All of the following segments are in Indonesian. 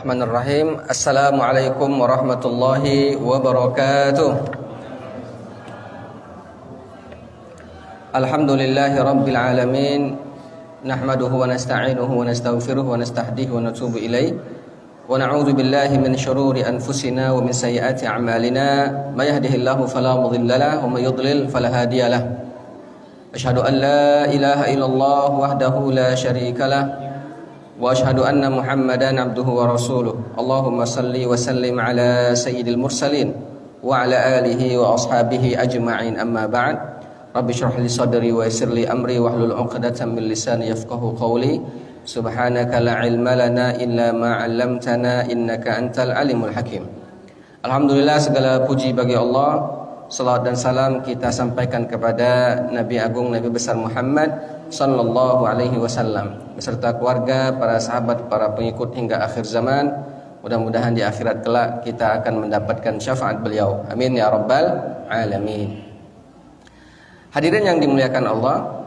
Bismillahirrahmanirrahim. Assalamualaikum warahmatullahi wabarakatuh. Alhamdulillahi rabbil alamin. Nahmaduhu wa nasta'inuhu wa nastaghfiruhu wa nastahdihi wa natubu ilaih. Wa na'udzu billahi min syururi anfusina wa min sayyiati a'malina. May yahdihillahu fala mudilla lahu wa may yudlil fala hadiya lahu. Asyhadu an la ilaha illallah wahdahu la syarika lah. Wa asyhadu anna Muhammadan abduhu wa rasuluh. Allahumma salli wa sallim ala sayyidil mursalin wa ala alihi wa ashabihi ajma'in, amma ba'd. Rabbi shrah li sadri wa yassir li amri wahlul 'uqdatam min lisani yafqahu qawli. Subhanaka la ilma lana illa ma 'allamtana innaka antal alimul hakim. Alhamdulillah, segala puji bagi Allah. Salawat dan salam kita sampaikan kepada Nabi Agung, Nabi besar Muhammad sallallahu alaihi wasallam beserta keluarga, para sahabat, para pengikut hingga akhir zaman. Mudah-mudahan di akhirat kelak kita akan mendapatkan syafaat beliau. Amin ya rabbal alamin. Hadirin yang dimuliakan Allah,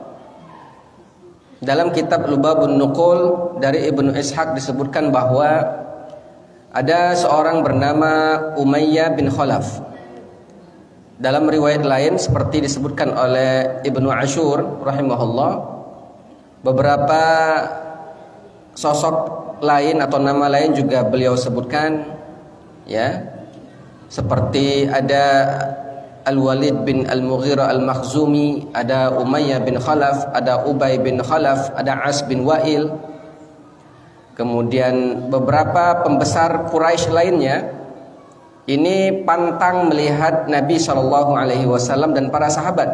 dalam kitab Lubabun Nuqul dari Ibnu Ishaq disebutkan bahwa ada seorang bernama Umayyah bin Khalaf. Dalam riwayat lain seperti disebutkan oleh Ibnu Ashur rahimahullah, beberapa sosok lain atau nama lain juga beliau sebutkan, ya. Seperti ada Al-Walid bin Al-Mughirah Al-Makhzumi, ada Umayyah bin Khalaf, ada Ubay bin Khalaf, ada As bin Wa'il. Kemudian beberapa pembesar Quraisy lainnya ini pantang melihat Nabi SAW dan para sahabat.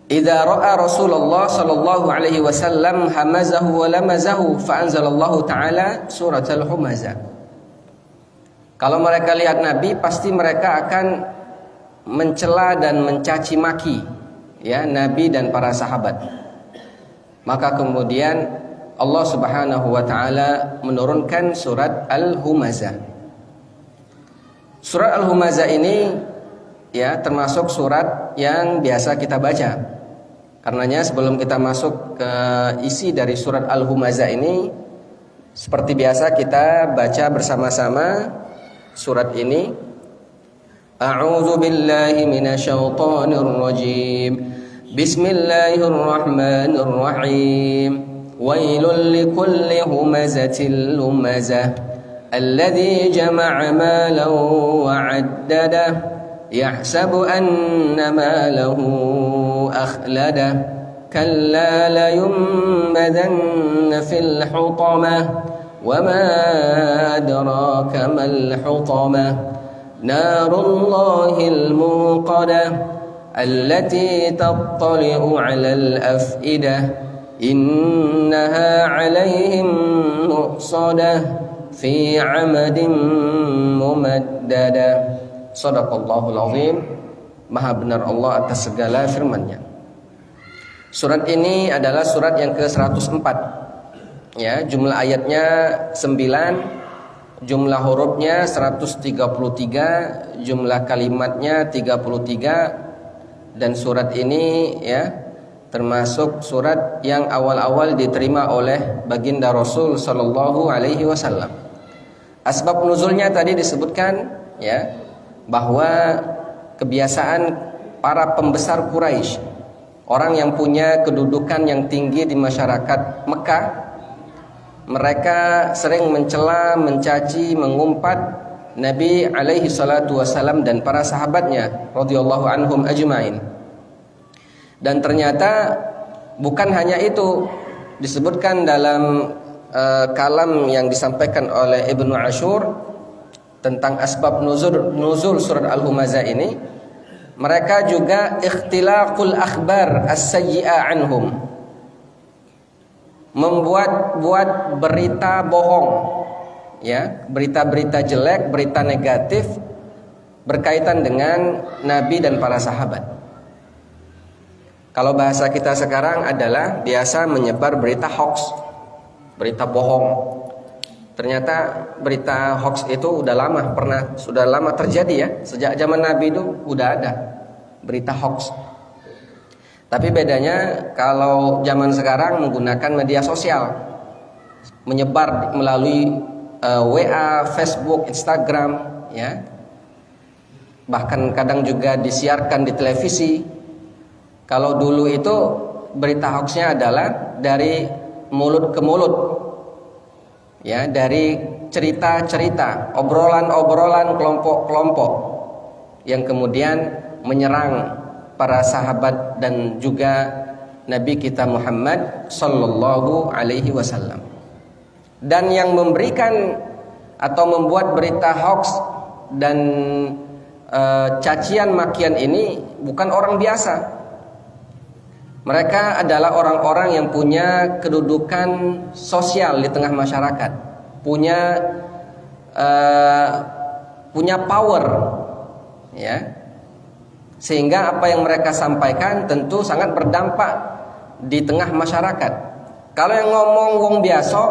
Idza ra'a Rasulullah SAW hamazahu wa lamazahu fa anzalallahu ta'ala suratul Humazah. Kalau mereka lihat Nabi, pasti mereka akan mencela dan mencaci maki, ya, Nabi dan para sahabat. Maka kemudian Allah Subhanahu wa taala menurunkan surat Al-Humazah. Surat Al-Humazah ini, ya, termasuk surat yang biasa kita baca. Karenanya sebelum kita masuk ke isi dari surat Al-Humazah ini, seperti biasa kita baca bersama-sama surat ini. A'udzu billahi minasyaitonir rajim. Bismillahirrahmanirrahim. Wailul likulli humazatil lumazah. الذي جمع مالا وعدده يحسب أن ماله أخلده كلا لينبذن في الحطمة وما أدراك ما الحطمة نار الله الموقدة التي تطلع على الأفئدة إنها عليهم مؤصدة fi 'amadin mumaddada. Shadaqallahul azim. Maha benar Allah atas segala firman-Nya. Surat ini adalah surat yang ke-104. Ya, jumlah ayatnya 9, jumlah hurufnya 133, jumlah kalimatnya 33, dan surat ini, ya, termasuk surat yang awal-awal diterima oleh baginda Rasul sallallahu alaihi wasallam. Asbab nuzulnya tadi disebutkan, ya, bahwa kebiasaan para pembesar Quraisy, orang yang punya kedudukan yang tinggi di masyarakat Mekah, mereka sering mencela, mencaci, mengumpat Nabi alaihi salatu wasallam dan para sahabatnya radhiyallahu anhum ajmain. Dan ternyata bukan hanya itu, disebutkan dalam kalam yang disampaikan oleh Ibnu Ashur tentang asbab nuzul surat Al-Humazah ini, mereka juga ikhtilaqul akhbar as-sayyi'ah anhum, membuat berita bohong, ya, berita-berita jelek, berita negatif berkaitan dengan Nabi dan para sahabat. Kalau bahasa kita sekarang adalah biasa menyebar berita hoax, berita bohong. Ternyata berita hoax itu sudah lama terjadi, ya. Sejak zaman Nabi itu udah ada berita hoax. Tapi bedanya kalau zaman sekarang menggunakan media sosial. menyebar melalui WA, Facebook, Instagram, ya. Bahkan kadang juga disiarkan di televisi. Kalau dulu itu berita hoaxnya adalah dari mulut ke mulut, ya, dari cerita-cerita, obrolan-obrolan kelompok-kelompok yang kemudian menyerang para sahabat dan juga Nabi kita Muhammad sallallahu alaihi wasallam. Dan yang memberikan atau membuat berita hoax dan cacian makian ini bukan orang biasa. Mereka adalah orang-orang yang punya kedudukan sosial di tengah masyarakat, punya power, ya. Sehingga apa yang mereka sampaikan tentu sangat berdampak di tengah masyarakat. Kalau yang ngomong wong biasa,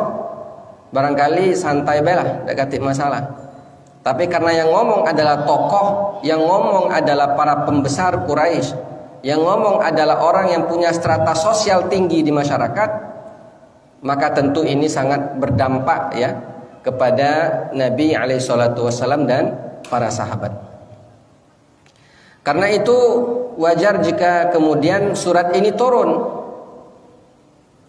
barangkali santai belah, tidak katik masalah. Tapi karena yang ngomong adalah tokoh, yang ngomong adalah para pembesar Quraisy, yang ngomong adalah orang yang punya strata sosial tinggi di masyarakat, maka tentu ini sangat berdampak, ya, kepada Nabi alaihissalam dan para sahabat. Karena itu wajar jika kemudian surat ini turun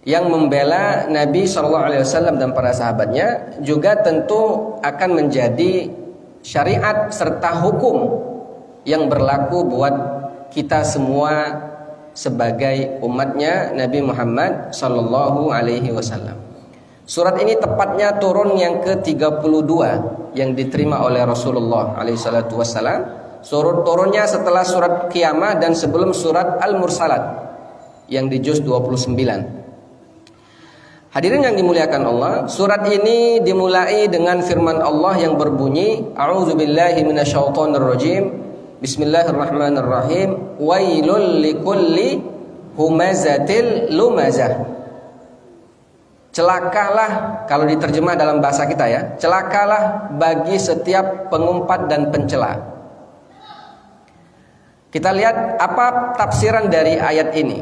yang membela Nabi SAW dan para sahabatnya, juga tentu akan menjadi syariat serta hukum yang berlaku buat kita semua sebagai umatnya Nabi Muhammad SAW. Surat ini tepatnya turun yang ke-32 yang diterima oleh Rasulullah SAW. Surat turunnya setelah surat Qiyamah dan sebelum surat Al-Mursalat yang di juz 29. Hadirin yang dimuliakan Allah, surat ini dimulai dengan firman Allah yang berbunyi, A'udzubillahi minasyaitonirrajim, Bismillahirrahmanirrahim, Wailul likulli humazatil lumazah. Celakalah, kalau diterjemah dalam bahasa kita, ya, celakalah bagi setiap pengumpat dan pencela. Kita lihat apa tafsiran dari ayat ini.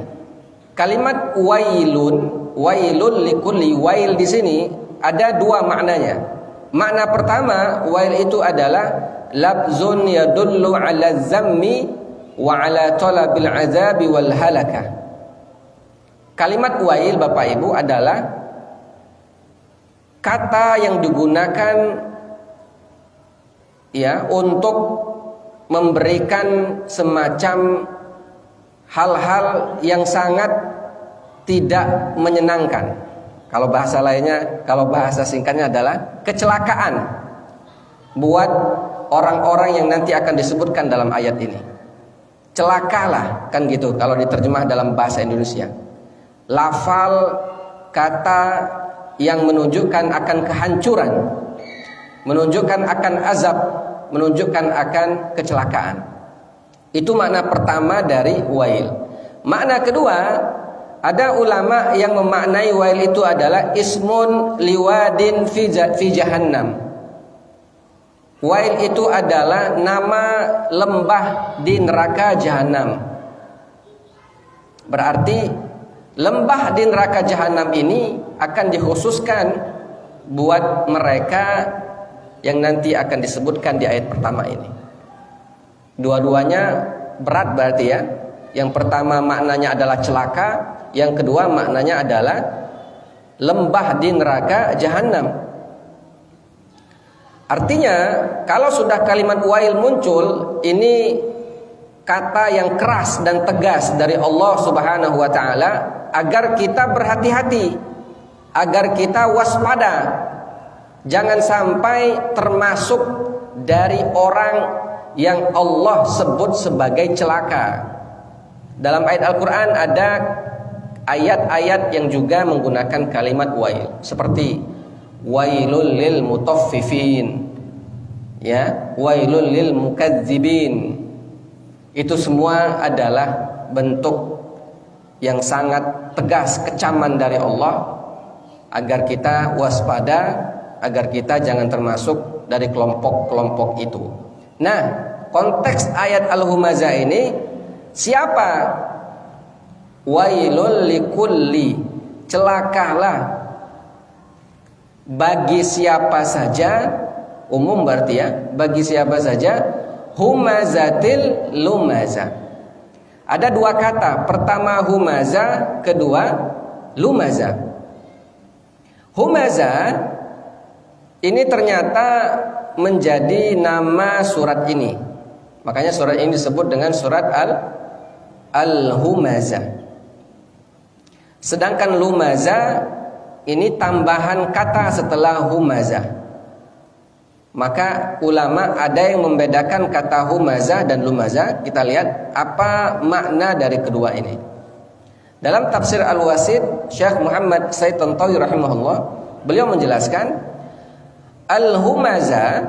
Kalimat wailul likulli, wail di sini ada dua maknanya. Makna pertama, wail itu adalah labzun yadullu ala zammi wa ala talabil azabi wal halakah. Kalimat wail, Bapak Ibu, adalah kata yang digunakan, ya, untuk memberikan semacam hal-hal yang sangat tidak menyenangkan. Kalau bahasa lainnya, kalau bahasa singkatnya adalah kecelakaan buat orang-orang yang nanti akan disebutkan dalam ayat ini. Celakalah, kan gitu kalau diterjemah dalam bahasa Indonesia. Lafal kata yang menunjukkan akan kehancuran, menunjukkan akan azab, menunjukkan akan kecelakaan. Itu makna pertama dari wail. Makna kedua, ada ulama yang memaknai wail itu adalah ismun liwadin fi jahannam. Wail itu adalah nama lembah di neraka jahanam. Berarti lembah di neraka jahanam ini akan dikhususkan buat mereka yang nanti akan disebutkan di ayat pertama ini. Dua-duanya berat berarti, ya. Yang pertama maknanya adalah celaka, yang kedua maknanya adalah lembah di neraka jahanam. Artinya kalau sudah kalimat wail muncul, ini kata yang keras dan tegas dari Allah Subhanahu wa taala agar kita berhati-hati, agar kita waspada. Jangan sampai termasuk dari orang yang Allah sebut sebagai celaka. Dalam ayat Al-Quran ada ayat-ayat yang juga menggunakan kalimat wail, seperti wailul lil mutaffifin, ya, wailul lil mukadzibin. Itu semua adalah bentuk yang sangat tegas kecaman dari Allah agar kita waspada, agar kita jangan termasuk dari kelompok-kelompok itu. Nah, konteks ayat Al-Humazah ini, siapa? Wailul likulli, celakalah bagi siapa saja, umum berarti ya, bagi siapa saja, humazatil lumaza. Ada dua kata, pertama humaza, kedua lumaza. Humaza ini ternyata menjadi nama surat ini. Makanya surat ini disebut dengan surat Al-Humaza. Sedangkan lumaza ini tambahan kata setelah humaza. Maka ulama ada yang membedakan kata humaza dan lumaza. Kita lihat apa makna dari kedua ini. Dalam tafsir Al-Wasit, Syekh Muhammad Said Tantawi rahimahullah, beliau menjelaskan al-humaza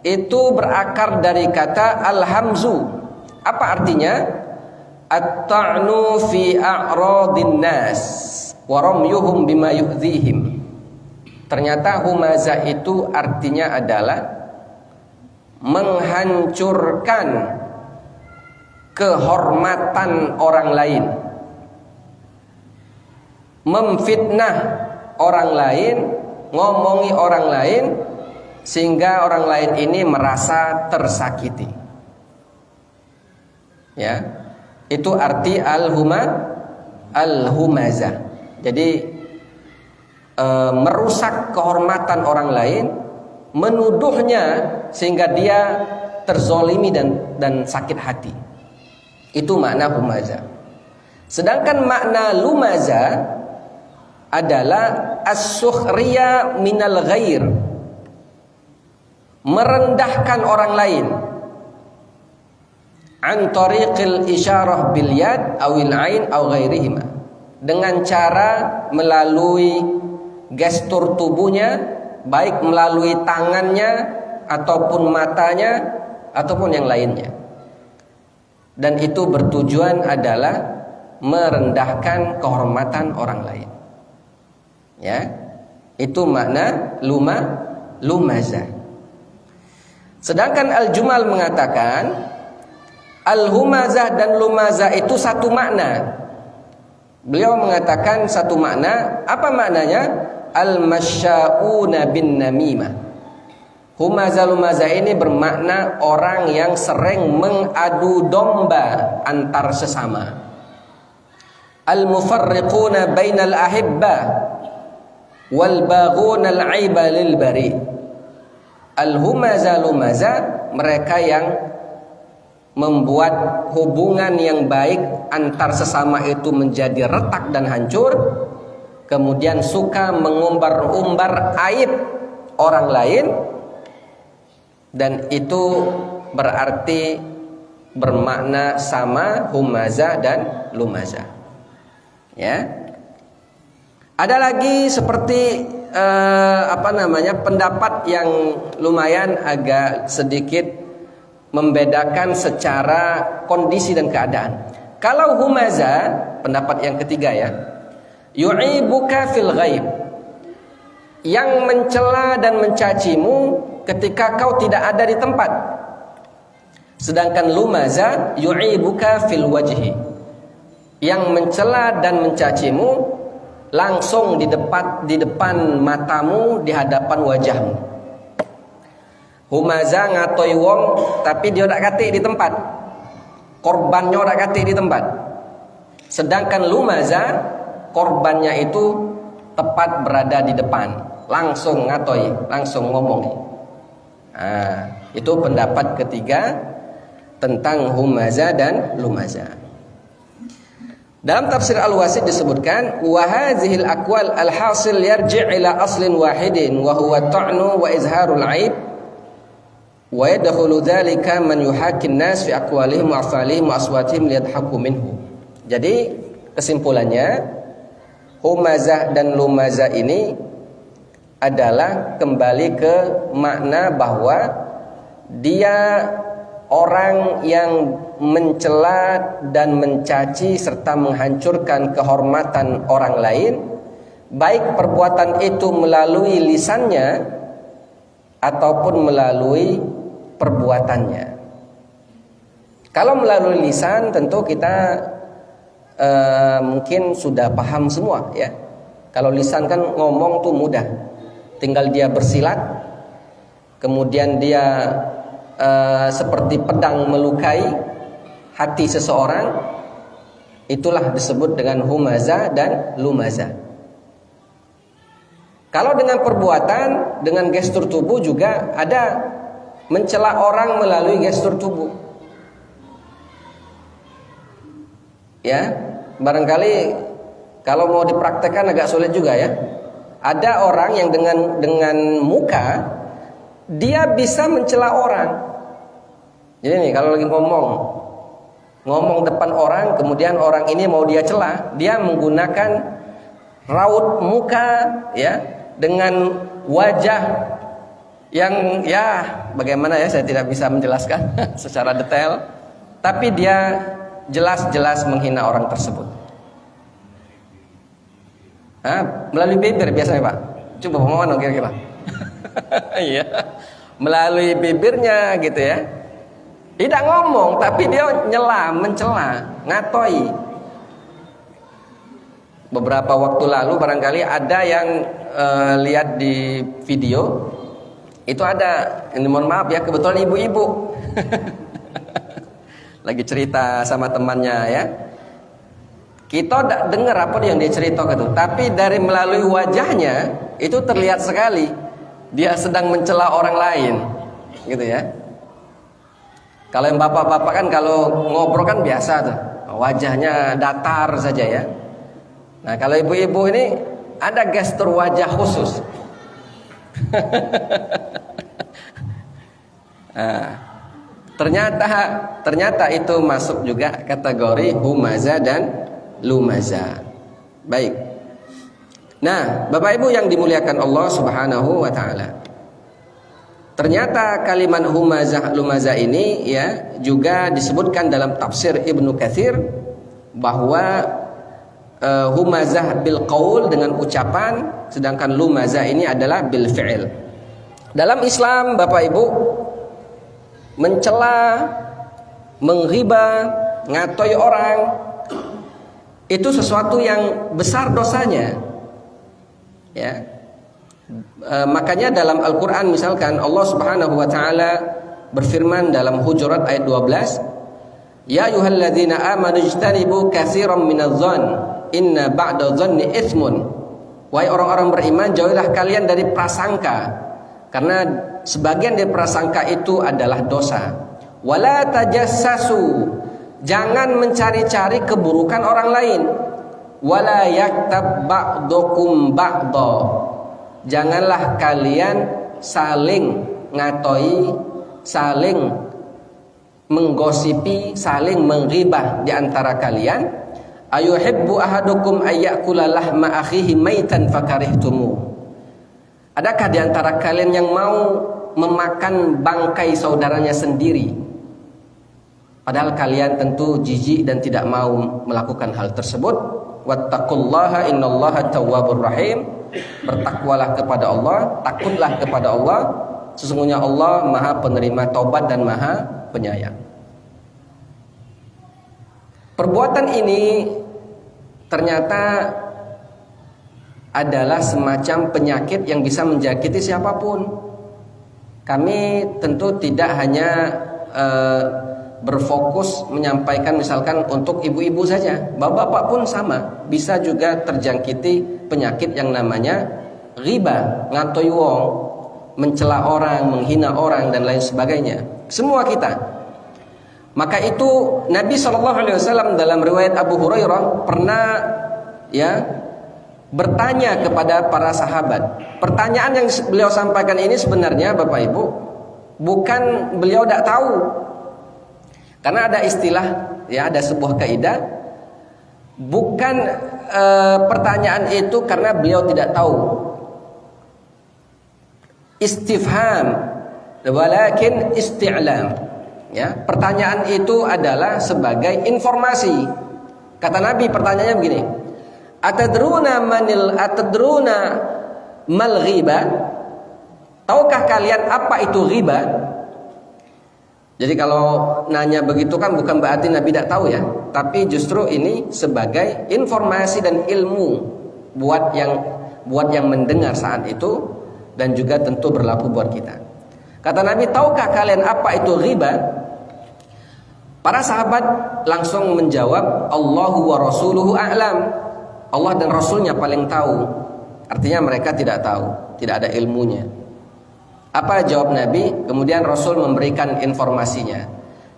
itu berakar dari kata al-hamzu. Apa artinya? At-ta'nu fi a'radin nas wa ramyuhum bima yu'dhihim. Ternyata humaza itu artinya adalah menghancurkan kehormatan orang lain, memfitnah orang lain, ngomongi orang lain sehingga orang lain ini merasa tersakiti. Ya. Itu arti al-humaza. Jadi merusak kehormatan orang lain, menuduhnya sehingga dia terzolimi dan sakit hati. Itu makna humaza. Sedangkan makna lumaza adalah as-sukhriya minal ghair, merendahkan orang lain, an tariqil isyarah bil yad awil ain aw ghairihima, dengan cara melalui gestur tubuhnya, baik melalui tangannya ataupun matanya ataupun yang lainnya. Dan itu bertujuan adalah merendahkan kehormatan orang lain. Ya. Itu makna lumaza. Sedangkan Al-Jumal mengatakan al-humazah dan lumazah itu satu makna. Beliau mengatakan satu makna. Apa maknanya? Al-masya'una bin namimah. Humazah lumazah ini bermakna orang yang sering mengadu domba antar sesama. Al-mufarriquna bainal ahibba wal baghuna al-aiba lil bari. Al-humazah lumazah, mereka yang membuat hubungan yang baik antar sesama itu menjadi retak dan hancur, kemudian suka mengumbar-umbar aib orang lain, dan itu berarti bermakna sama humaza dan lumaza. Ya. Ada lagi seperti pendapat yang lumayan agak sedikit membedakan secara kondisi dan keadaan. Kalau humaza, pendapat yang ketiga ya, yu'ibuka fil ghaib, yang mencela dan mencacimu ketika kau tidak ada di tempat. Sedangkan lumaza yu'ibuka fil wajhi, yang mencela dan mencacimu langsung di depan matamu, di hadapan wajahmu. Humaza ngatoi wong tapi dia tak katik di tempat, korbannya tak katik di tempat. Sedangkan lumaza, korbannya itu tepat berada di depan, langsung ngatoi, langsung ngomong. Itu pendapat ketiga tentang humaza dan lumaza. Dalam tafsir Al-Wasit disebutkan, wa hadzihil aqwal al-hasil yarji' ila aslin wahidin wa huwa ta'nu wa izharul aib. Wa yadkhulu dzalika man yuhakkin nas fi aqwalihim wa af'alihim wa aswatihim liyadhaku minhu. Jadi kesimpulannya, humazah dan lumazah ini adalah kembali ke makna bahwa dia orang yang mencela dan mencaci serta menghancurkan kehormatan orang lain, baik perbuatan itu melalui lisannya ataupun melalui perbuatannya. Kalau melalui lisan tentu kita mungkin sudah paham semua ya. Kalau lisan kan ngomong tuh mudah. tinggal dia bersilat, kemudian dia seperti pedang melukai hati seseorang, itulah disebut dengan humaza dan lumaza. Kalau dengan perbuatan, dengan gestur tubuh juga ada mencela orang melalui gestur tubuh. Ya, barangkali kalau mau dipraktekkan agak sulit juga ya. Ada orang yang dengan muka dia bisa mencela orang. Jadi nih kalau lagi ngomong depan orang, kemudian orang ini mau dia cela, dia menggunakan raut muka ya dengan wajah yang ya bagaimana ya, saya tidak bisa menjelaskan secara detail, tapi dia jelas-jelas menghina orang tersebut. Melalui bibir biasanya Pak. Coba ngomong kira-kira. Iya, melalui bibirnya gitu ya. Tidak ngomong, tapi dia nyela, mencela, ngatoi. Beberapa waktu lalu barangkali ada yang lihat di video, itu ada, ini mohon maaf ya, kebetulan ibu-ibu lagi cerita sama temannya ya. Kita tidak dengar apa yang dia cerita gitu, tapi dari melalui wajahnya itu terlihat sekali dia sedang mencela orang lain, gitu ya. Kalau yang bapak-bapak kan kalau ngobrol kan biasa tuh, wajahnya datar saja ya. Nah kalau ibu-ibu ini ada gestur wajah khusus. Ternyata itu masuk juga kategori humaza dan lumaza. Baik. Nah, Bapak Ibu yang dimuliakan Allah Subhanahu wa taala. Ternyata kalimat humazah lumaza ini ya juga disebutkan dalam tafsir Ibnu Katsir bahwa humazah bil qaul dengan ucapan, sedangkan lumaza ini adalah bil fi'il. Dalam Islam Bapak Ibu, mencela, menghibah, ngatoi orang itu sesuatu yang besar dosanya. Ya. Makanya dalam Al-Qur'an misalkan Allah Subhanahu wa taala berfirman dalam Hujurat ayat 12, "Ya ayyuhalladzina amanu ijtanibu katsiran minadh-dhann, inna ba'dadh-dhanni itsmun." Wahai orang-orang beriman, jauhilah kalian dari prasangka, karena sebagian dari prasangka itu adalah dosa. Wala tajassasu, jangan mencari-cari keburukan orang lain. Wala yaktab ba'dukum ba'dha, janganlah kalian saling ngatoi, saling menggosipi, saling menghibah di antara kalian. Ayuhibbu ahadukum ayyakula lahma akhihi maitan fakarihtumu. Adakah di antara kalian yang mau memakan bangkai saudaranya sendiri, padahal kalian tentu jijik dan tidak mau melakukan hal tersebut? Wattaqullaha innallaha tawwabur rahim. Bertakwalah kepada Allah, takutlah kepada Allah, sesungguhnya Allah Maha penerima taubat dan Maha penyayang. Perbuatan ini ternyata adalah semacam penyakit yang bisa menjakiti siapapun. Kami tentu tidak hanya berfokus menyampaikan misalkan untuk ibu-ibu saja, bapak-bapak pun sama, bisa juga terjangkiti penyakit yang namanya riba, ngatoi wong, mencela orang, menghina orang dan lain sebagainya. Semua kita. Maka itu Nabi SAW dalam riwayat Abu Hurairah pernah ya bertanya kepada para sahabat. Pertanyaan yang beliau sampaikan ini sebenarnya Bapak Ibu bukan beliau tidak tahu. Karena ada istilah, ya ada sebuah kaidah, bukan pertanyaan itu karena beliau tidak tahu. Istifham, walakin isti'lam. Ya, pertanyaan itu adalah sebagai informasi. Kata Nabi, pertanyaannya begini: Atadruna mal ghiba? Tahukah kalian apa itu ghiba? Jadi kalau nanya begitu kan bukan berarti Nabi tidak tahu ya, tapi justru ini sebagai informasi dan ilmu buat yang mendengar saat itu, dan juga tentu berlaku buat kita. Kata Nabi, tahukah kalian apa itu riba? Para sahabat langsung menjawab, Allahu wa rasuluhu a'lam. Allah dan Rasulnya paling tahu. Artinya mereka tidak tahu, tidak ada ilmunya. Apa jawab Nabi? Kemudian Rasul memberikan informasinya.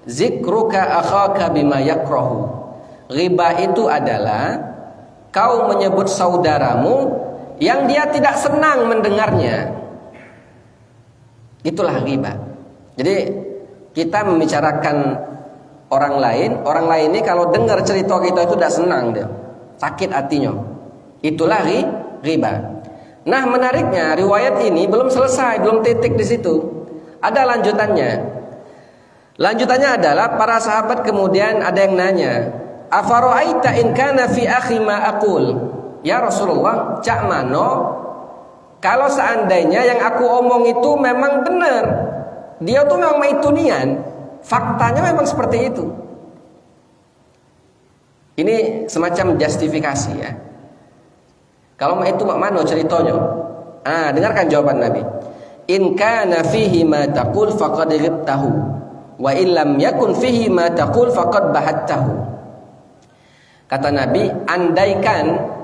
Zikruka akhaka bima yakrahu. Riba itu adalah kau menyebut saudaramu yang dia tidak senang mendengarnya. Itulah riba. Jadi kita membicarakan orang lain ini kalau dengar cerita kita itu tidak senang dia, sakit hatinya. Itulah riba. Nah, menariknya riwayat ini belum selesai, belum titik di situ. Ada lanjutannya. Lanjutannya adalah para sahabat kemudian ada yang nanya, "Afara'aita in kana fi akhi ma aqul?" Ya Rasulullah, cak mano kalau seandainya yang aku omong itu memang benar, dia tuh memang maitunian, faktanya memang seperti itu. Ini semacam justifikasi ya. Kalau itu mak mano ceritanya? Dengarkan jawaban Nabi. In kana fihi ma taqul faqad ghibtahu wa illam yakun fihi ma taqul faqad bahattahu. Kata Nabi, andaikan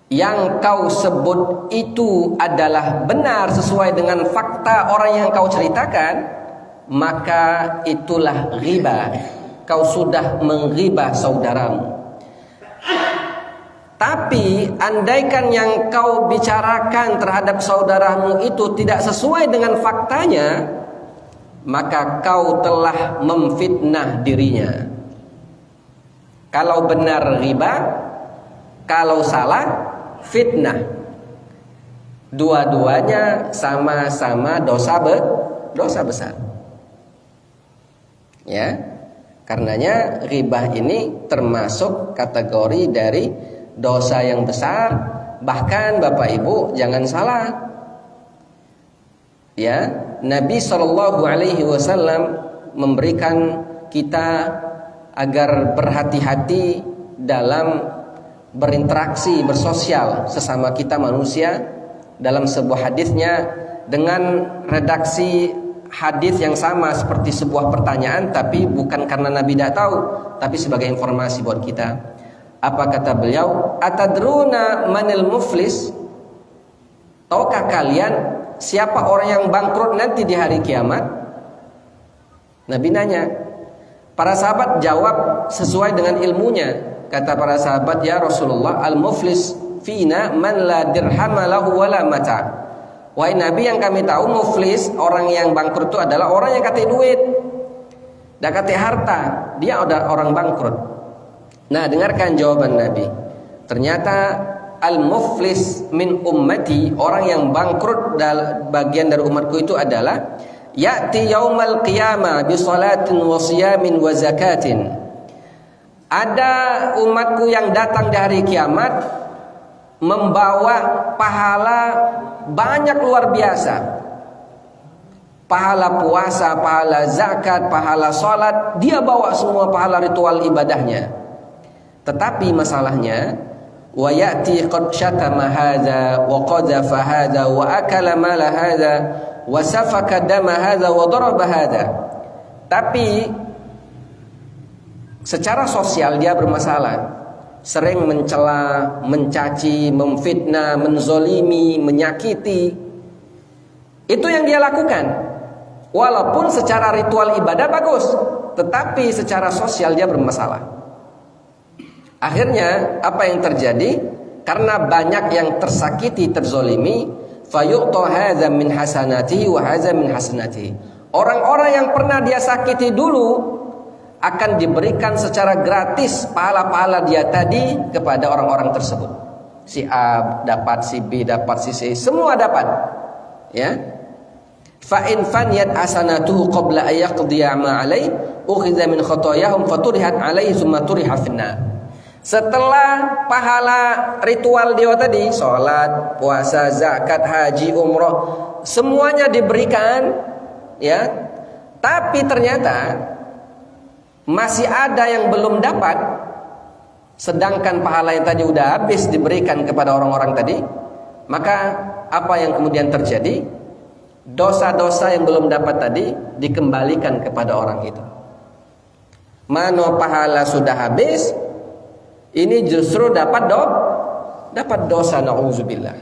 yang kau sebut itu adalah benar sesuai dengan fakta orang yang kau ceritakan, maka itulah riba. Kau sudah menggibah saudaramu. Tapi andaikan yang kau bicarakan terhadap saudaramu itu tidak sesuai dengan faktanya, maka kau telah memfitnah dirinya. Kalau benar riba, kalau salah fitnah. Dua-duanya sama-sama dosa besar. Ya. Karenanya riba ini termasuk kategori dari dosa yang besar. Bahkan Bapak Ibu jangan salah. Ya, Nabi SAW memberikan kita agar berhati-hati dalam berinteraksi, bersosial sesama kita manusia. Dalam sebuah hadisnya dengan redaksi hadis yang sama seperti sebuah pertanyaan, tapi bukan karena Nabi tidak tahu, tapi sebagai informasi buat kita. Apa kata beliau? Atadruna manil muflis? Tahukah kalian siapa orang yang bangkrut nanti di hari kiamat? Nabi nanya. Para sahabat jawab sesuai dengan ilmunya. Kata para sahabat, ya Rasulullah, al-muflis fina man la dirham lahu wala mata. Wahai Nabi, yang kami tahu muflis, orang yang bangkrut itu adalah orang yang kate duit, dak kate harta, dia ada orang bangkrut. Nah, dengarkan jawaban Nabi. Ternyata al-muflis min ummati, orang yang bangkrut bagian dari umatku itu adalah ya'ti yaumal qiyamah bi salatin wa siyamin wa zakatin. Ada umatku yang datang di hari kiamat membawa pahala banyak luar biasa. Pahala puasa, pahala zakat, pahala salat, dia bawa semua pahala ritual ibadahnya. Tetapi masalahnya, wa ya'ti qad syatama hadza wa qadhafa hadza wa akala mala hadza wa safaka dama hadza wa daraba hadza. Tapi secara sosial dia bermasalah, sering mencela, mencaci, memfitnah, menzolimi, menyakiti. Itu yang dia lakukan. Walaupun secara ritual ibadah bagus, tetapi secara sosial dia bermasalah. Akhirnya apa yang terjadi? Karena banyak yang tersakiti, terzolimi, fayu'ta hadza min hasanatihi wa hadza min hasanatihi. Orang-orang yang pernah dia sakiti dulu akan diberikan secara gratis pahala-pahala dia tadi kepada orang-orang tersebut. Si A dapat, si B dapat, si C, semua dapat. Ya. Fa in faniyat hasanatuhu qabla ay yaqdiya ma alai ukhidha min khotoyahum faturihat alaihi thumma turiha finnar. Setelah pahala ritual dia tadi, salat, puasa, zakat, haji, umrah, semuanya diberikan, ya. Tapi ternyata masih ada yang belum dapat, sedangkan pahala yang tadi udah habis diberikan kepada orang-orang tadi. Maka apa yang kemudian terjadi? Dosa-dosa yang belum dapat tadi dikembalikan kepada orang itu. Mano pahala sudah habis, ini justru dapat dosa, na'udzubillah.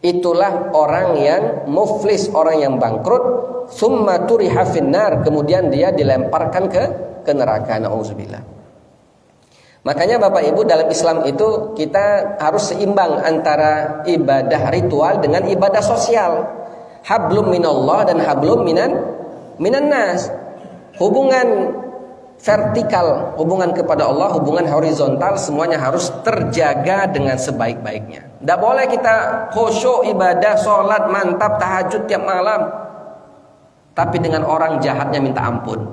Itulah orang yang muflis, orang yang bangkrut, summa turiha finnar, kemudian dia dilemparkan ke neraka, na'udzubillah. Makanya Bapak Ibu, dalam Islam itu kita harus seimbang antara ibadah ritual dengan ibadah sosial. Hablum minallah dan hablum minan nas. Hubungan vertikal, hubungan kepada Allah, hubungan horizontal, semuanya harus terjaga dengan sebaik-baiknya. Tidak boleh kita khusyuk ibadah, sholat, mantap, tahajud tiap malam, tapi dengan orang jahatnya minta ampun,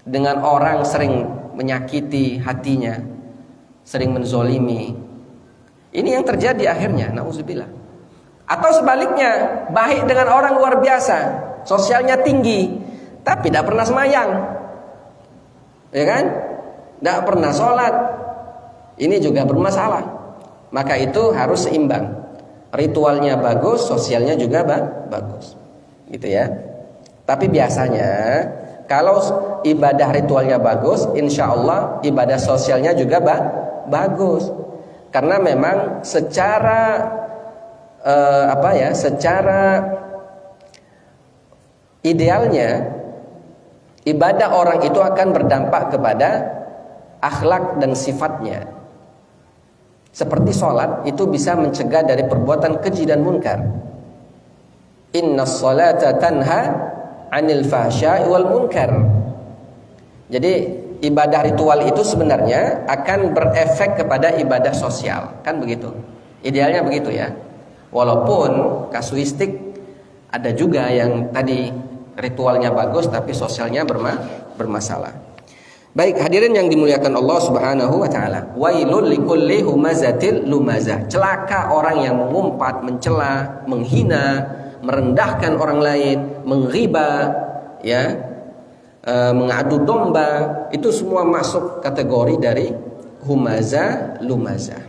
dengan orang sering menyakiti hatinya, sering menzolimi. Ini yang terjadi akhirnya, na'udzubillah. Atau sebaliknya, baik dengan orang luar biasa, sosialnya tinggi, tapi tidak pernah semayang, ya kan? Tidak pernah sholat. Ini juga bermasalah. Maka itu harus seimbang. Ritualnya bagus, sosialnya juga bagus, gitu ya. Tapi biasanya kalau ibadah ritualnya bagus, insya Allah ibadah sosialnya juga bagus. Karena memang secara secara idealnya ibadah orang itu akan berdampak kepada akhlak dan sifatnya. Seperti sholat itu bisa mencegah dari perbuatan keji dan munkar. Innas sholata tanha 'anil fahsya'i wal munkar. Jadi ibadah ritual itu sebenarnya akan berefek kepada ibadah sosial, kan begitu. Idealnya begitu ya. Walaupun kasuistik ada juga yang tadi ritualnya bagus tapi sosialnya bermasalah. Baik, hadirin yang dimuliakan Allah Subhanahu wa taala. Wailul likulli humazatil lumazah. Celaka orang yang mengumpat, mencela, menghina, merendahkan orang lain, mengriba, ya, mengadu domba, itu semua masuk kategori dari humazah, lumazah.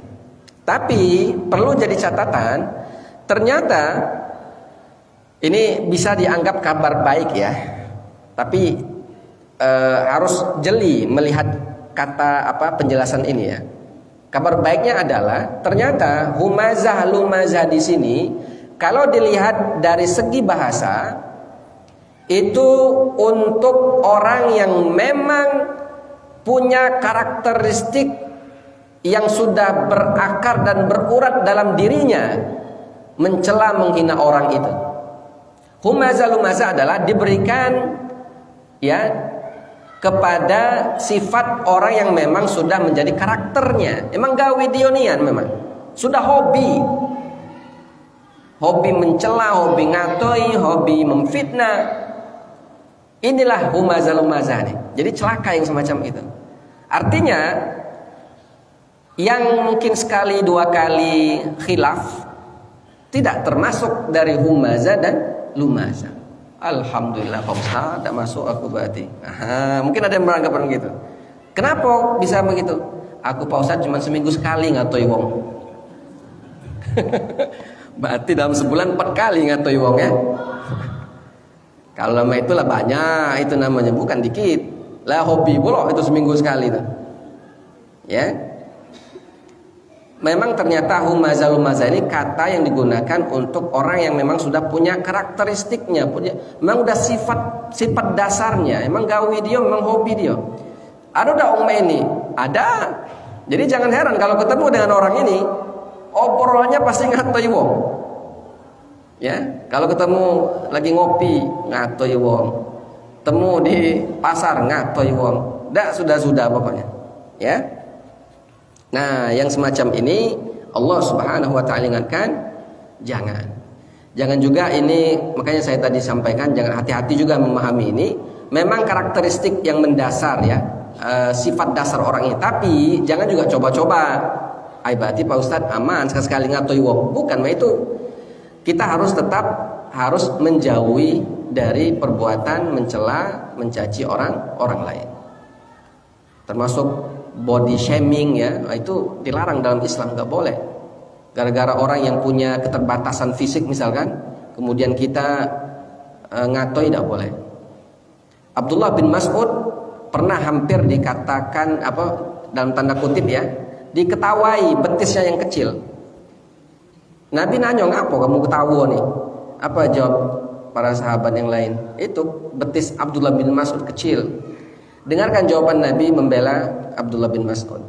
Tapi perlu jadi catatan, ternyata ini bisa dianggap kabar baik ya. Tapi harus jeli melihat kata penjelasan ini ya. Kabar baiknya adalah ternyata humazah lumazah di sini kalau dilihat dari segi bahasa itu untuk orang yang memang punya karakteristik yang sudah berakar dan berurat dalam dirinya mencela menghina orang itu. Humazah lumazah adalah diberikan ya kepada sifat orang yang memang sudah menjadi karakternya. Emang gawe dionian memang. Sudah hobi mencela, hobi ngatoi, hobi memfitnah. Inilah humazah lumazah nih. Jadi celaka yang semacam itu. Artinya yang mungkin sekali dua kali khilaf tidak termasuk dari humazah dan lumazah. Alhamdulillah Pak Ustaz, tidak masuk aku berarti. Mungkin ada yang beranggapan begitu. Kenapa bisa begitu? Aku Pak Ustaz cuma seminggu sekali ngatoi wong. Berarti dalam sebulan 4 kali ngatoi wong ya. Kalau nama itulah banyak, itu namanya bukan dikit. Lah hobi pula itu seminggu sekali itu. Ya. Memang ternyata humazah lumazah ini kata yang digunakan untuk orang yang memang sudah punya karakteristiknya, memang udah sifat dasarnya, emang gawe dia, memang hobi dia. Ada orang ini? Ada. Jadi jangan heran kalau ketemu dengan orang ini, obrolannya pasti ngatoi wong. Ya, kalau ketemu lagi ngopi ngatoi wong, temu di pasar ngatoi wong, sudah pokoknya. Ya. Nah, yang semacam ini Allah Subhanahu wa taala ingatkan, jangan juga ini, makanya saya tadi sampaikan jangan hati-hati juga memahami ini. Memang karakteristik yang mendasar ya, sifat dasar orang ini. Tapi jangan juga coba-coba. Berarti Pak Ustadz aman sekali ngatoi wong. Bukan, itu kita harus menjauhi dari perbuatan mencela, mencaci orang lain. Termasuk body shaming ya, itu dilarang dalam Islam, nggak boleh. Gara-gara orang yang punya keterbatasan fisik misalkan, kemudian kita ngatoi, tidak boleh. Abdullah bin Mas'ud pernah hampir dikatakan dalam tanda kutip ya, diketawai betisnya yang kecil. Nabi nanya, "Ngapa kamu ketawa nih?" Apa jawab para sahabat yang lain? "Itu betis Abdullah bin Mas'ud kecil." Dengarkan jawaban Nabi membela Abdullah bin Mas'ud.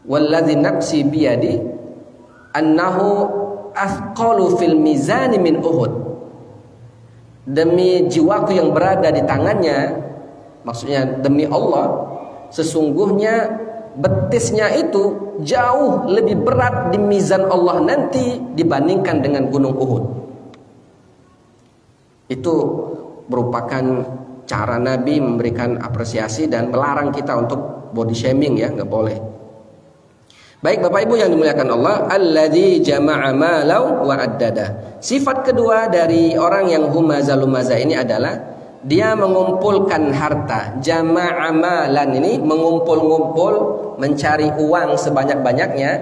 "Walladzi nafsi biyadi annahu athqalu fil mizani min Uhud." Demi jiwaku yang berada di tangannya, maksudnya demi Allah, sesungguhnya betisnya itu jauh lebih berat di mizan Allah nanti dibandingkan dengan gunung Uhud. Itu merupakan cara Nabi memberikan apresiasi dan melarang kita untuk body shaming ya, nggak boleh. Baik Bapak Ibu yang dimuliakan Allah, alladzi jama'a malau wa addada. Sifat kedua dari orang yang humaza lumaza ini adalah dia mengumpulkan harta. Jama'a malan ini mengumpul-ngumpul, mencari uang sebanyak-banyaknya,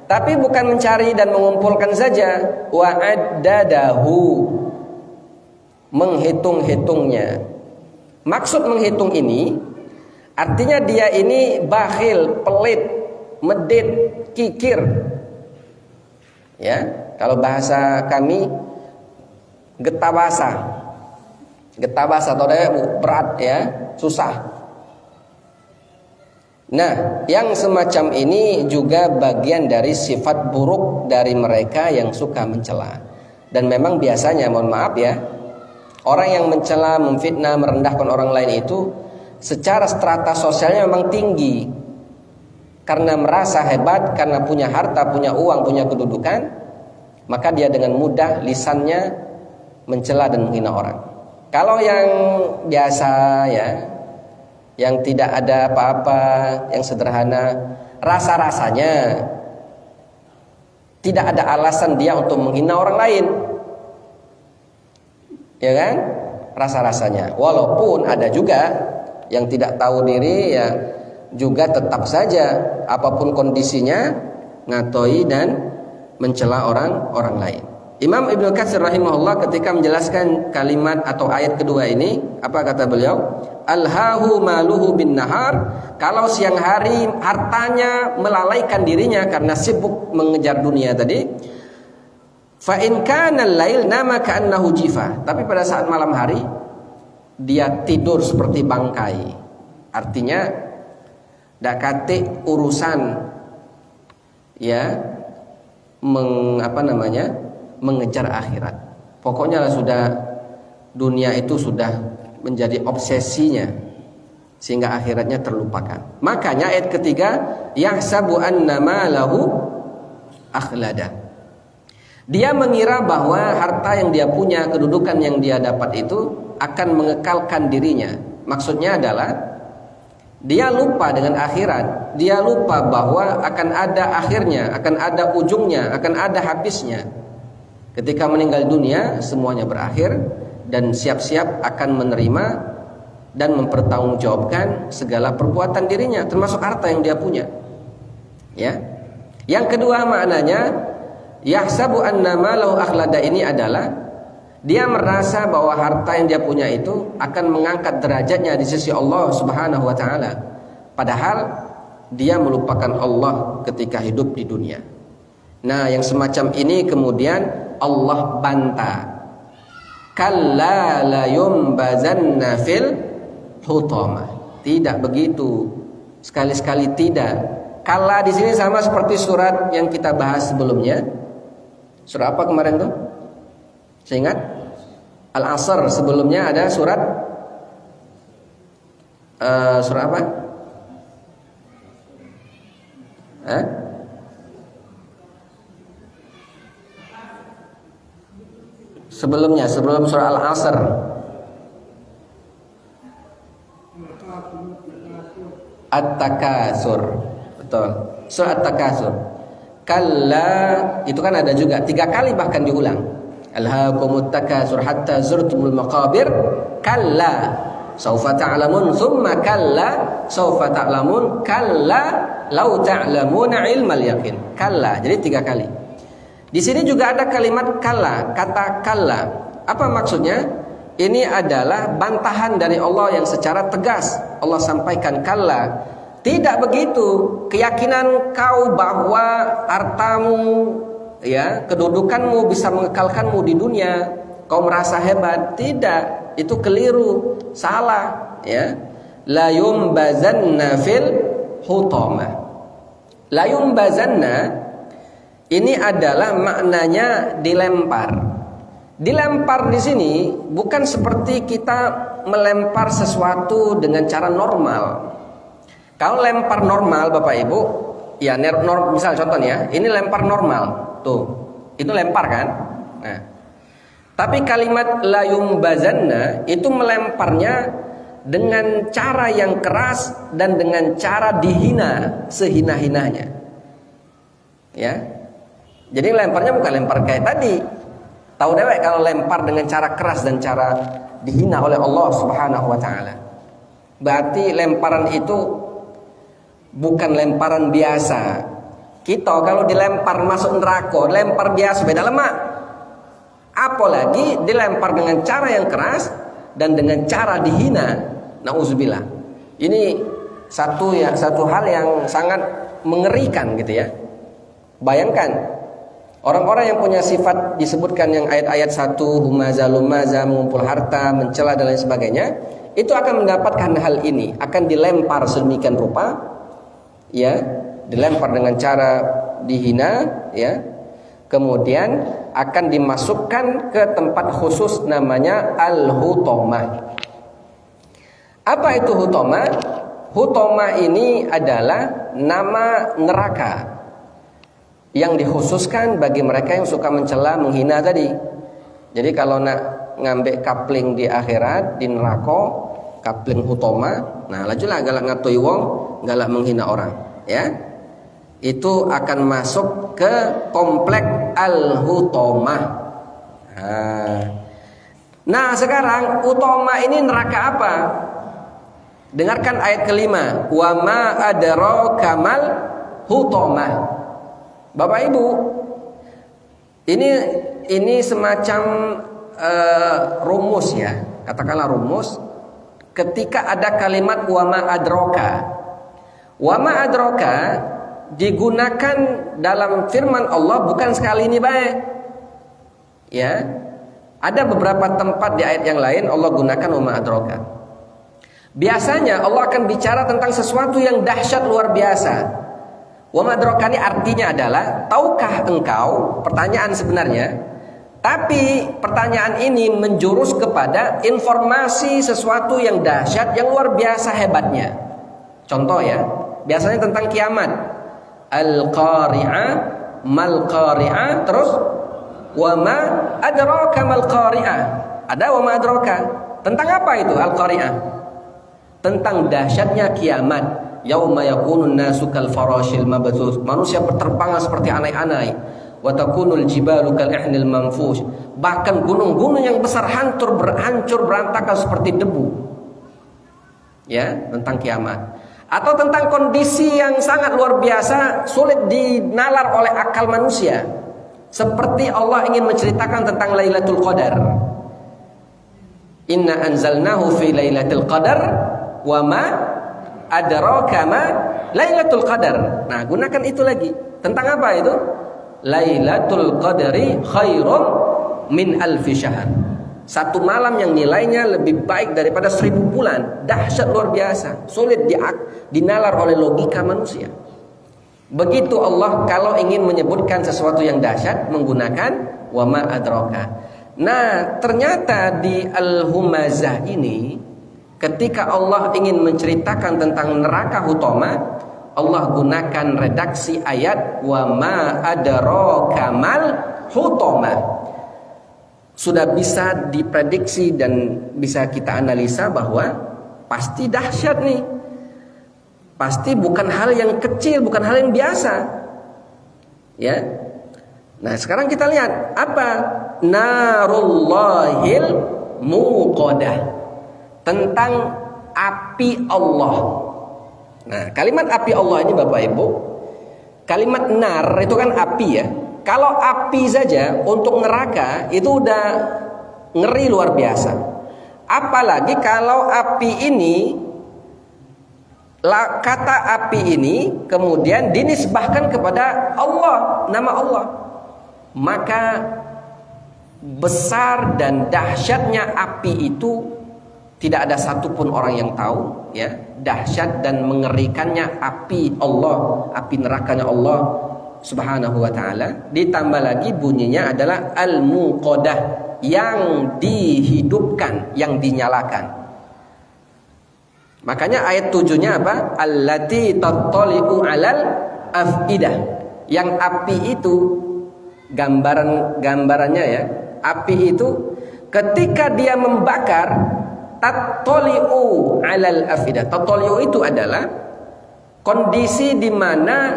tapi bukan mencari dan mengumpulkan saja. Wa addadahu, menghitung-hitungnya. Maksud menghitung ini artinya dia ini bakhil, pelit, medit, kikir. Ya, kalau bahasa kami getabasa. Getabasa atau berat ya, susah. Nah, yang semacam ini juga bagian dari sifat buruk dari mereka yang suka mencela. Dan memang biasanya, mohon maaf ya, orang yang mencela, memfitnah, merendahkan orang lain itu secara strata sosialnya memang tinggi. Karena merasa hebat, karena punya harta, punya uang, punya kedudukan, maka dia dengan mudah lisannya mencela dan menghina orang. Kalau yang biasa ya, yang tidak ada apa-apa, yang sederhana, rasa-rasanya tidak ada alasan dia untuk menghina orang lain. Ya kan? Rasa-rasanya. Walaupun ada juga yang tidak tahu diri ya, juga tetap saja apapun kondisinya ngatoi dan mencela orang lain. Imam Ibnu Katsir rahimahullah ketika menjelaskan kalimat atau ayat kedua ini, apa kata beliau? Alhahu maluhu bin nahar. Kalau siang hari hartanya melalaikan dirinya karena sibuk mengejar dunia tadi. Fa in kana al-lail nama ka'annahu jifa. Tapi pada saat malam hari dia tidur seperti bangkai. Artinya dak kate urusan ya mengejar akhirat. Pokoknya sudah dunia itu sudah menjadi obsesinya sehingga akhiratnya terlupakan. Makanya ayat ketiga, yahsabu anna malahu akhlada. Dia mengira bahwa harta yang dia punya, kedudukan yang dia dapat itu akan mengekalkan dirinya. Maksudnya adalah dia lupa dengan akhirat. Dia lupa bahwa akan ada akhirnya, akan ada ujungnya, akan ada habisnya. Ketika meninggal dunia semuanya berakhir dan siap-siap akan menerima dan mempertanggungjawabkan segala perbuatan dirinya, termasuk harta yang dia punya. Ya. Yang kedua maknanya yahsabu anna malahu akhlada ini adalah dia merasa bahwa harta yang dia punya itu akan mengangkat derajatnya di sisi Allah Subhanahu wa taala. Padahal dia melupakan Allah ketika hidup di dunia. Nah, yang semacam ini kemudian Allah bantah. Kalla la yumbazanna fil hutamah. Tidak begitu. Sekali-sekali tidak. Kalla di sini sama seperti surat yang kita bahas sebelumnya. Surat apa kemarin tuh? Saya ingat Al-Asr. Sebelumnya ada surat surat apa? Sebelum surat Al-Asr. At-Takasur. Betul. Surat At-Takasur. Kalla itu kan ada juga 3 kali bahkan diulang. Alhaakumut takasur hatta zurtumul maqabir. Kalla saufa ta'lamun thumma kalla saufa ta'lamun kalla law ta'lamuna ilmal yaqin. Kalla. Jadi 3 kali. Di sini juga ada kalimat kalla, kata kalla. Apa maksudnya? Ini adalah bantahan dari Allah yang secara tegas. Allah sampaikan kalla. Tidak begitu. Keyakinan kau bahwa hartamu, ya, kedudukanmu bisa mengekalkanmu di dunia, kau merasa hebat. Tidak, itu keliru, salah, ya. La yumbazanna fil hutamah. La yumbazanna ini adalah maknanya dilempar. Dilempar di sini bukan seperti kita melempar sesuatu dengan cara normal. Kalau lempar normal, Bapak Ibu, ya misal contohnya, ini lempar normal, tuh, itu lempar kan? Nah, tapi kalimat la yumbazanna itu melemparnya dengan cara yang keras dan dengan cara dihina sehina-hinanya. Ya, jadi lemparnya bukan lempar kayak tadi. Tahu dewek kalau lempar dengan cara keras dan cara dihina oleh Allah Subhanahu wa taala. Berarti lemparan itu bukan lemparan biasa. Kita kalau dilempar masuk neraka, lempar biasa beda lemak. Apalagi dilempar dengan cara yang keras dan dengan cara dihina. Nauzubillah. Ini satu hal yang sangat mengerikan gitu ya. Bayangkan orang-orang yang punya sifat disebutkan yang ayat-ayat 1, humaza lumaza, mengumpul harta, mencela dan lain sebagainya, itu akan mendapatkan hal ini, akan dilempar sedemikian rupa, ya, dilempar dengan cara dihina, ya. Kemudian akan dimasukkan ke tempat khusus namanya al-hutamah. Apa itu hutamah? Hutamah ini adalah nama neraka yang dikhususkan bagi mereka yang suka mencela, menghina tadi. Jadi kalau nak ngambil kapling di akhirat, di neraka, kapling hutama, nah lajulah galak ngatoi wong, galak menghina orang, ya. Itu akan masuk ke komplek al-hutamah. Nah, sekarang hutama ini neraka apa? Dengarkan ayat kelima, wa ma adraka mal hutamah. Bapak Ibu, ini semacam rumus ya, katakanlah rumus. Ketika ada kalimat wama adroka digunakan dalam firman Allah bukan sekali ini baik, ya. Ada beberapa tempat di ayat yang lain Allah gunakan wama adroka. Biasanya Allah akan bicara tentang sesuatu yang dahsyat luar biasa. Wa madrokani artinya adalah tahukah engkau, pertanyaan sebenarnya, tapi pertanyaan ini menjurus kepada informasi sesuatu yang dahsyat, yang luar biasa hebatnya. Contoh ya, biasanya tentang kiamat. Al-qari'ah, mal qari'ah, terus wa ma adraka mal qari'ah. Ada wa ma adraka. Tentang apa itu al-qari'ah? Tentang dahsyatnya kiamat. Yauma yakunun nasu kal farashil mabthus. Manusia berterbangan seperti anai-anai. Wa takunul jibalu kal ihnil manfush. Bahkan gunung-gunung yang besar hancur berantakan seperti debu. Ya, tentang kiamat. Atau tentang kondisi yang sangat luar biasa, sulit dinalar oleh akal manusia. Seperti Allah ingin menceritakan tentang Lailatul Qadar. Inna anzalnahu fi Lailatul Qadar wa ma adraka ma Lailatul Qadar. Nah, gunakan itu lagi. Tentang apa itu? Lailatul Qadari khairum min alfi syahr. Satu malam yang nilainya lebih baik daripada 1000 bulan. Dahsyat luar biasa. Sulit dinalar oleh logika manusia. Begitu Allah kalau ingin menyebutkan sesuatu yang dahsyat menggunakan wa ma adraka. Nah, ternyata di Al-Humazah ini ketika Allah ingin menceritakan tentang neraka hutama, Allah gunakan redaksi ayat wa ma adraka mal hutama. Sudah bisa diprediksi dan bisa kita analisa bahwa pasti dahsyat nih. Pasti bukan hal yang kecil, bukan hal yang biasa. Ya. Nah, sekarang kita lihat apa? Narullahil muqadah. Tentang api Allah. Nah, kalimat api Allah ini Bapak Ibu, kalimat nar itu kan api ya. kalau api saja untuk neraka itu udah ngeri luar biasa. Apalagi kalau api ini, kata api ini kemudian dinisbahkan kepada Allah, nama Allah. Maka besar dan dahsyatnya api itu tidak ada satupun orang yang tahu, ya. Dahsyat dan mengerikannya api Allah, api nerakanya Allah Subhanahu wa ta'ala. Ditambah lagi bunyinya adalah al-muqadah, yang dihidupkan, yang dinyalakan. Makanya ayat 7-nya apa? Allati tattali'u 'alal afidah. Yang api itu gambarannya ya. Api itu ketika dia membakar, tattali'u 'alal afidah. Tattali'u itu adalah kondisi di mana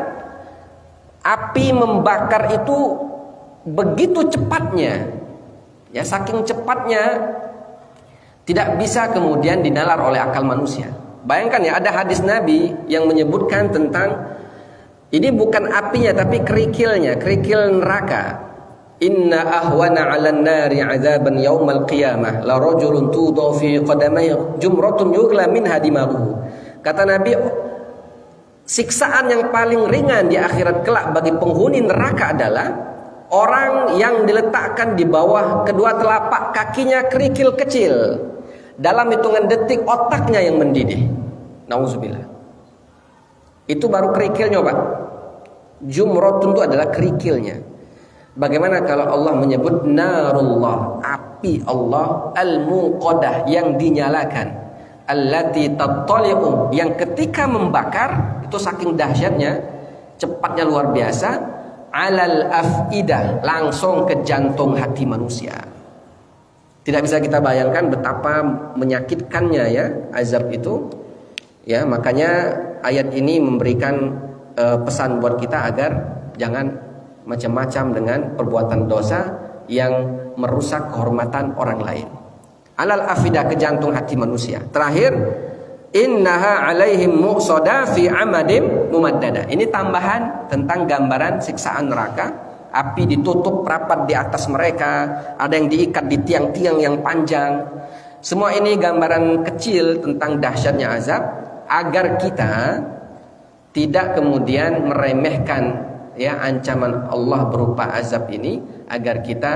api membakar itu begitu cepatnya. Ya, saking cepatnya tidak bisa kemudian dinalar oleh akal manusia. Bayangkan ya, ada hadis Nabi yang menyebutkan tentang ini bukan apinya tapi kerikilnya, kerikil neraka. Inna ahwana 'alan nari 'adzaban yaumal qiyamah la rajulun tudau fi qadamai jumratun yughla minha dimaruhu. Kata Nabi, siksaan yang paling ringan di akhirat kelak bagi penghuni neraka adalah orang yang diletakkan di bawah kedua telapak kakinya kerikil kecil. Dalam hitungan detik otaknya yang mendidih. Nauzubillah. Itu baru kerikilnya, Pak. Jumratun itu adalah kerikilnya. Bagaimana kalau Allah menyebut narullah, api Allah, al-muqadah, yang dinyalakan, allati tattali'u, yang ketika membakar itu saking dahsyatnya, cepatnya luar biasa, alal afidah, langsung ke jantung hati manusia. Tidak bisa kita bayangkan betapa menyakitkannya ya azab itu. Ya, makanya ayat ini memberikan pesan buat kita agar jangan macam-macam dengan perbuatan dosa yang merusak kehormatan orang lain. Alal afidah, ke jantung hati manusia. Terakhir, innaha alaihim muqsada fi amadim mumaddada. Ini tambahan tentang gambaran siksaan neraka. Api ditutup rapat di atas mereka, ada yang diikat di tiang-tiang yang panjang. Semua ini gambaran kecil tentang dahsyatnya azab, agar kita tidak kemudian meremehkan ya ancaman Allah berupa azab ini, agar kita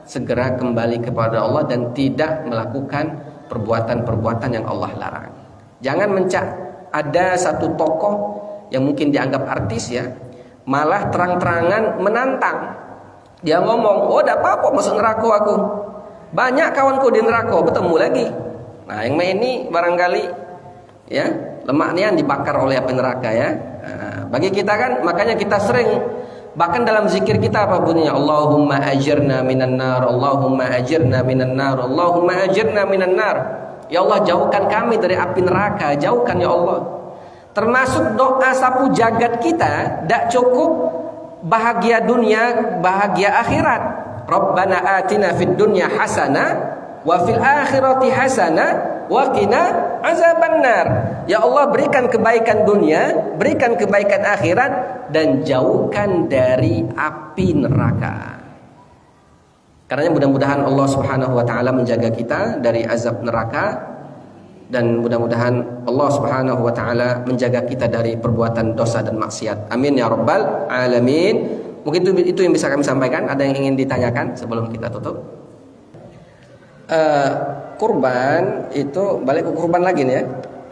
segera kembali kepada Allah dan tidak melakukan perbuatan-perbuatan yang Allah larang. Jangan ada satu tokoh yang mungkin dianggap artis ya, malah terang-terangan menantang. Dia ngomong, oh tidak apa-apa masuk neraka aku. Banyak kawanku di neraka, bertemu lagi. Nah, yang ini barangkali ya lemaknya yang dibakar oleh api neraka ya. Nah, bagi kita kan, makanya kita sering, bahkan dalam zikir kita apa bunyinya, Allahumma ajirna minan nar, Allahumma ajirna minan nar, Allahumma ajirna minan nar. Ya Allah, jauhkan kami dari api neraka, jauhkan ya Allah. Termasuk doa sapu jagat kita, tidak cukup bahagia dunia, bahagia akhirat. Rabbana atina fid dunya hasanah wa fil akhirati hasanah wa qina azabannar. Ya Allah, berikan kebaikan dunia, berikan kebaikan akhirat, dan jauhkan dari api neraka. Karena mudah-mudahan Allah Subhanahu wa taala menjaga kita dari azab neraka, dan mudah-mudahan Allah Subhanahu wa taala menjaga kita dari perbuatan dosa dan maksiat. Amin ya rabbal alamin. Mungkin itu yang bisa kami sampaikan. Ada yang ingin ditanyakan sebelum kita tutup? Kurban itu balik ke kurban lagi nih ya.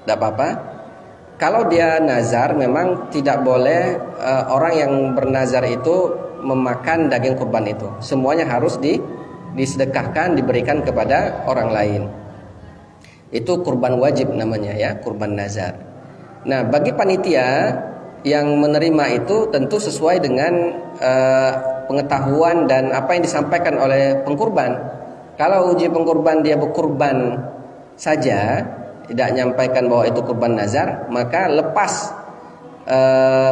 Tidak apa-apa. Kalau dia nazar, memang tidak boleh orang yang bernazar itu memakan daging kurban itu. Semuanya harus disedekahkan, diberikan kepada orang lain. Itu kurban wajib namanya ya, kurban nazar. Nah, bagi panitia yang menerima itu tentu sesuai dengan pengetahuan dan apa yang disampaikan oleh pengkurban. Kalau uji pengkurban dia berkurban saja, tidak menyampaikan bahwa itu kurban nazar, maka lepas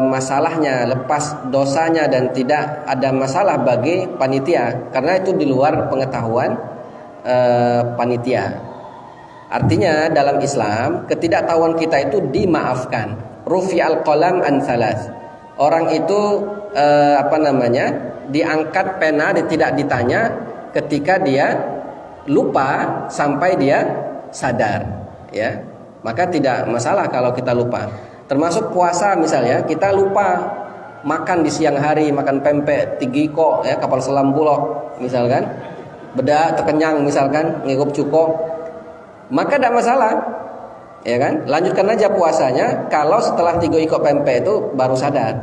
masalahnya, lepas dosanya, dan tidak ada masalah bagi panitia, karena itu di luar pengetahuan panitia. Artinya dalam Islam ketidaktahuan kita itu dimaafkan. Rufi'al qalam an thalath. Orang itu diangkat pena, tidak ditanya ketika dia lupa sampai dia sadar, ya. Maka tidak masalah kalau kita lupa. Termasuk puasa misalnya, kita lupa makan di siang hari, makan pempek, tigiko, ya, kapal selam bulog, misalkan, bedak terkenyang, misalkan, ngikup cuko, maka tidak masalah, ya kan? Lanjutkan aja puasanya. Kalau setelah 3 ikok pempek itu baru sadar.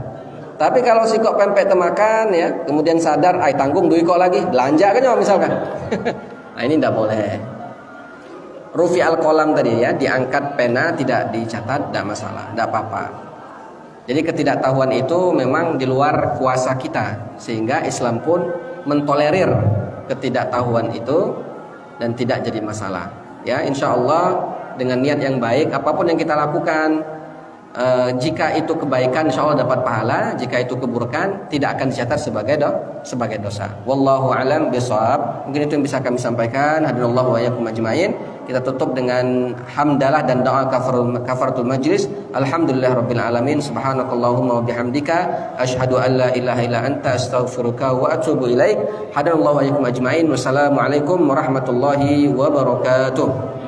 Tapi kalau sikok pempek temakan, ya, kemudian sadar, tanggung 2 ikok lagi, belanja kan, misalkan. Nah, ini tidak boleh. Rufi al-qalam tadi, ya, diangkat pena, tidak dicatat, tidak masalah, tidak apa-apa. Jadi ketidaktahuan itu memang di luar kuasa kita, sehingga Islam pun mentolerir ketidaktahuan itu dan tidak jadi masalah. Ya, insya Allah dengan niat yang baik, apapun yang kita lakukan, jika itu kebaikan insya Allah dapat pahala, jika itu keburukan tidak akan dicatat sebagai dosa. Wallahu a'lam bishawab. Mungkin itu yang bisa kami sampaikan. Hadinallahu wa iyyakum ajmain. Kita tutup dengan hamdalah dan doa kafaratul majlis. Alhamdulillahirabbil alamin. Subhanakallahumma wa bihamdika asyhadu an la ilaha illa anta astaghfiruka wa atubu ilaik. Hadinallahu wa iyyakum ajmain. Wassalamualaikum warahmatullahi wabarakatuh.